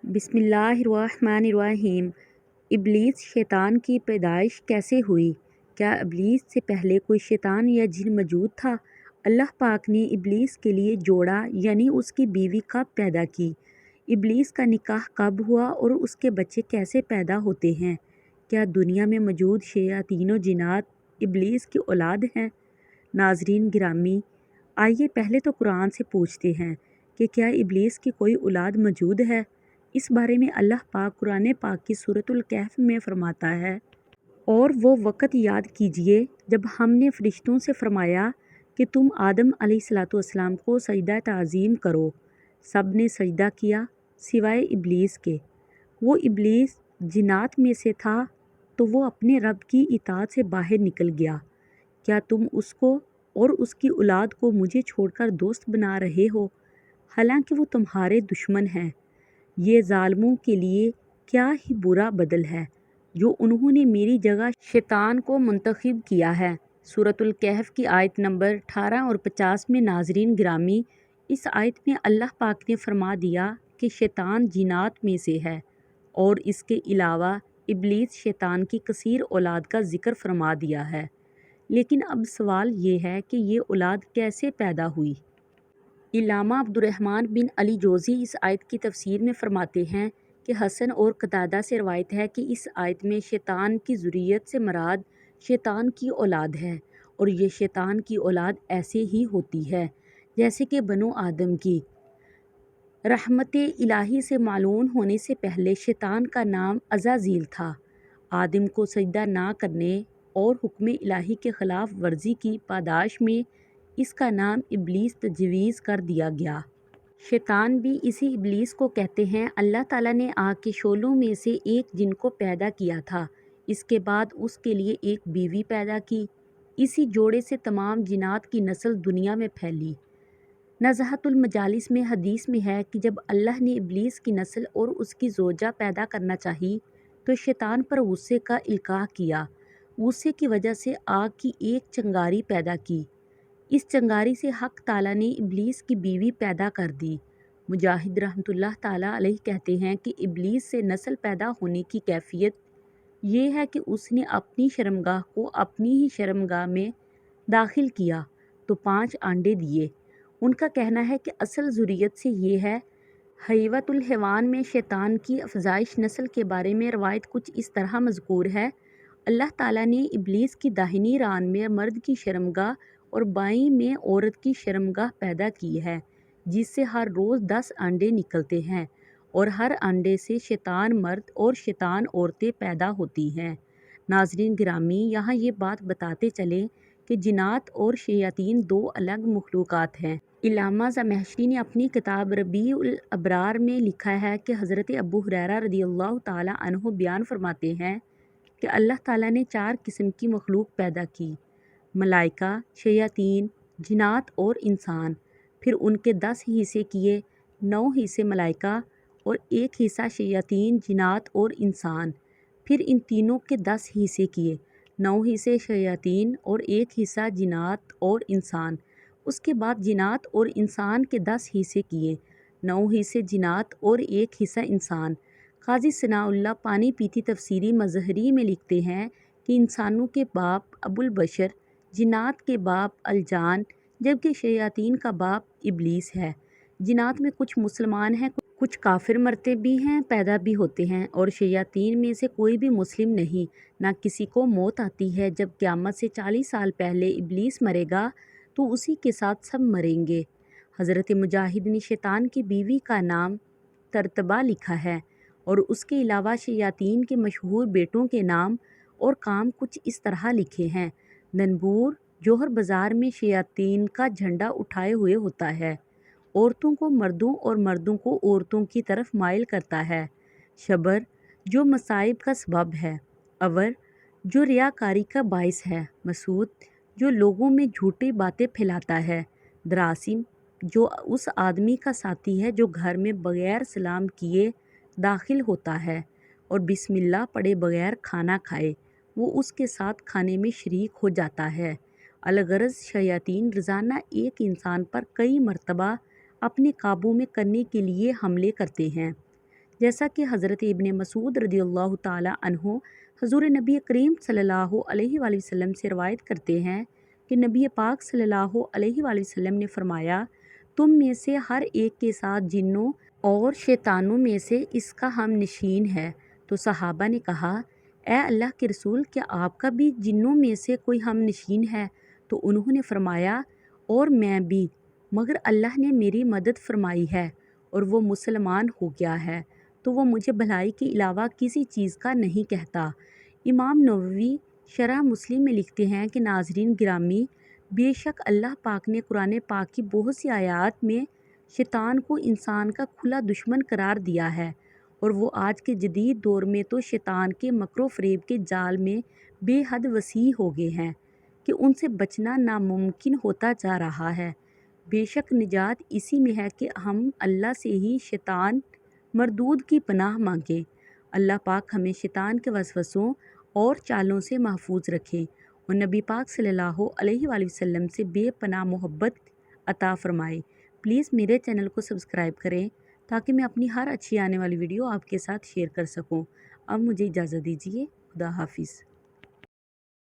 بسم اللہ الرحمن الرحیم۔ ابلیس شیطان کی پیدائش کیسے ہوئی؟ کیا ابلیس سے پہلے کوئی شیطان یا جن موجود تھا؟ اللہ پاک نے ابلیس کے لیے جوڑا یعنی اس کی بیوی کب پیدا کی؟ ابلیس کا نکاح کب ہوا اور اس کے بچے کیسے پیدا ہوتے ہیں؟ کیا دنیا میں موجود شیاطین و جنات ابلیس کی اولاد ہیں؟ ناظرین گرامی، آئیے پہلے تو قرآن سے پوچھتے ہیں کہ کیا ابلیس کی کوئی اولاد موجود ہے؟ اس بارے میں اللہ پاک قرآن پاک کی سورۃ الکہف میں فرماتا ہے، اور وہ وقت یاد کیجئے جب ہم نے فرشتوں سے فرمایا کہ تم آدم علیہ السلام کو سجدہ تعظیم کرو، سب نے سجدہ کیا سوائے ابلیس کے۔ وہ ابلیس جنات میں سے تھا تو وہ اپنے رب کی اطاعت سے باہر نکل گیا۔ کیا تم اس کو اور اس کی اولاد کو مجھے چھوڑ کر دوست بنا رہے ہو، حالانکہ وہ تمہارے دشمن ہیں؟ یہ ظالموں کے لیے کیا ہی برا بدل ہے جو انہوں نے میری جگہ شیطان کو منتخب کیا ہے۔ سورۃ الکہف کی آیت نمبر 18 اور 50 میں ناظرین گرامی، اس آیت میں اللہ پاک نے فرما دیا کہ شیطان جنات میں سے ہے، اور اس کے علاوہ ابلیس شیطان کی کثیر اولاد کا ذکر فرما دیا ہے۔ لیکن اب سوال یہ ہے کہ یہ اولاد کیسے پیدا ہوئی؟ علامہ عبدالرحمن بن علی جوزی اس آیت کی تفسیر میں فرماتے ہیں کہ حسن اور قتادہ سے روایت ہے کہ اس آیت میں شیطان کی ذریت سے مراد شیطان کی اولاد ہے، اور یہ شیطان کی اولاد ایسے ہی ہوتی ہے جیسے کہ بنو آدم کی۔ رحمت الہی سے معلوم ہونے سے پہلے شیطان کا نام عزازیل تھا۔ آدم کو سجدہ نہ کرنے اور حکم الہی کے خلاف ورزی کی پاداش میں اس کا نام ابلیس تجویز کر دیا گیا۔ شیطان بھی اسی ابلیس کو کہتے ہیں۔ اللہ تعالیٰ نے آگ کے شعلوں میں سے ایک جن کو پیدا کیا تھا، اس کے بعد اس کے لیے ایک بیوی پیدا کی۔ اسی جوڑے سے تمام جنات کی نسل دنیا میں پھیلی۔ نزہۃ المجالس میں حدیث میں ہے کہ جب اللہ نے ابلیس کی نسل اور اس کی زوجہ پیدا کرنا چاہی تو شیطان پر غصے کا القاء کیا۔ غصے کی وجہ سے آگ کی ایک چنگاری پیدا کی۔ اس چنگاری سے حق تعالیٰ نے ابلیس کی بیوی پیدا کر دی۔ مجاہد رحمۃ اللہ تعالیٰ علیہ کہتے ہیں کہ ابلیس سے نسل پیدا ہونے کی کیفیت یہ ہے کہ اس نے اپنی شرمگاہ کو اپنی ہی شرمگاہ میں داخل کیا تو 5 انڈے دیے۔ ان کا کہنا ہے کہ اصل ذریت سے یہ ہے۔ حیوۃ الحیوان میں شیطان کی افزائش نسل کے بارے میں روایت کچھ اس طرح مذکور ہے: اللہ تعالیٰ نے ابلیس کی داہنی ران میں مرد کی شرمگاہ اور بائیں میں عورت کی شرمگاہ پیدا کی ہے، جس سے ہر روز 10 انڈے نکلتے ہیں، اور ہر انڈے سے شیطان مرد اور شیطان عورتیں پیدا ہوتی ہیں۔ ناظرین گرامی، یہاں یہ بات بتاتے چلیں کہ جنات اور شیاطین 2 الگ مخلوقات ہیں۔ علامہ زمخشری نے اپنی کتاب ربیع الابرار میں لکھا ہے کہ حضرت ابو ہریرہ رضی اللہ تعالیٰ عنہ بیان فرماتے ہیں کہ اللہ تعالیٰ نے 4 قسم کی مخلوق پیدا کی: ملائکہ، شیاطین، جنات اور انسان۔ پھر ان کے 10 حصے کیے، 9 حصے ملائکہ اور 1 حصہ شیاطین، جنات اور انسان۔ پھر ان تینوں کے 10 حصے کیے، 9 حصے شیاطین اور 1 حصہ جنات اور انسان۔ اس کے بعد جنات اور انسان کے 10 حصے کیے، 9 حصے جنات اور 1 حصہ انسان۔ قاضی ثناء اللہ پانی پیتی تفسیری مظہری میں لکھتے ہیں کہ انسانوں کے باپ ابو البشر، جنات کے باپ الجان، جبکہ شیاطین کا باپ ابلیس ہے۔ جنات میں کچھ مسلمان ہیں، کچھ کافر مرتے بھی ہیں، پیدا بھی ہوتے ہیں، اور شیاطین میں سے کوئی بھی مسلم نہیں۔ نہ کسی کو موت آتی ہے۔ جب قیامت سے 40 سال پہلے ابلیس مرے گا تو اسی کے ساتھ سب مریں گے۔ حضرت مجاہد نے شیطان کی بیوی کا نام ترتبہ لکھا ہے، اور اس کے علاوہ شیاطین کے مشہور بیٹوں کے نام اور کام کچھ اس طرح لکھے ہیں: دنبور جوہر بازار میں شیاطین کا جھنڈا اٹھائے ہوئے ہوتا ہے، عورتوں کو مردوں اور مردوں کو عورتوں کی طرف مائل کرتا ہے، شبر جو مصائب کا سبب ہے، اور جو ریاکاری کا باعث ہے، مسود جو لوگوں میں جھوٹی باتیں پھیلاتا ہے، دراسم جو اس آدمی کا ساتھی ہے جو گھر میں بغیر سلام کیے داخل ہوتا ہے اور بسم اللہ پڑھے بغیر کھانا کھائے، وہ اس کے ساتھ کھانے میں شریک ہو جاتا ہے۔ الغرض شیاطین روزانہ ایک انسان پر کئی مرتبہ اپنے قابو میں کرنے کے لیے حملے کرتے ہیں۔ جیسا کہ حضرت ابن مسعود رضی اللہ تعالی عنہ حضور نبی کریم صلی اللہ علیہ وآلہ وسلم سے روایت کرتے ہیں کہ نبی پاک صلی اللہ علیہ وآلہ وسلم نے فرمایا، تم میں سے ہر ایک کے ساتھ جنوں اور شیطانوں میں سے اس کا ہم نشین ہے۔ تو صحابہ نے کہا، اے اللہ کے رسول، کیا آپ کا بھی جنوں میں سے کوئی ہم نشین ہے؟ تو انہوں نے فرمایا، اور میں بھی، مگر اللہ نے میری مدد فرمائی ہے اور وہ مسلمان ہو گیا ہے، تو وہ مجھے بھلائی کے علاوہ کسی چیز کا نہیں کہتا۔ امام نووی شرح مسلم میں لکھتے ہیں کہ ناظرین گرامی، بے شک اللہ پاک نے قرآن پاک کی بہت سی آیات میں شیطان کو انسان کا کھلا دشمن قرار دیا ہے، اور وہ آج کے جدید دور میں تو شیطان کے مکر و فریب کے جال میں بے حد وسیع ہو گئے ہیں کہ ان سے بچنا ناممکن ہوتا جا رہا ہے۔ بے شک نجات اسی میں ہے کہ ہم اللہ سے ہی شیطان مردود کی پناہ مانگیں۔ اللہ پاک ہمیں شیطان کے وسوسوں اور چالوں سے محفوظ رکھے اور نبی پاک صلی اللہ علیہ وآلہ وسلم سے بے پناہ محبت عطا فرمائے۔ پلیز میرے چینل کو سبسکرائب کریں تاکہ میں اپنی ہر اچھی آنے والی ویڈیو آپ کے ساتھ شیئر کر سکوں۔ اب مجھے اجازت دیجیے۔ خدا حافظ۔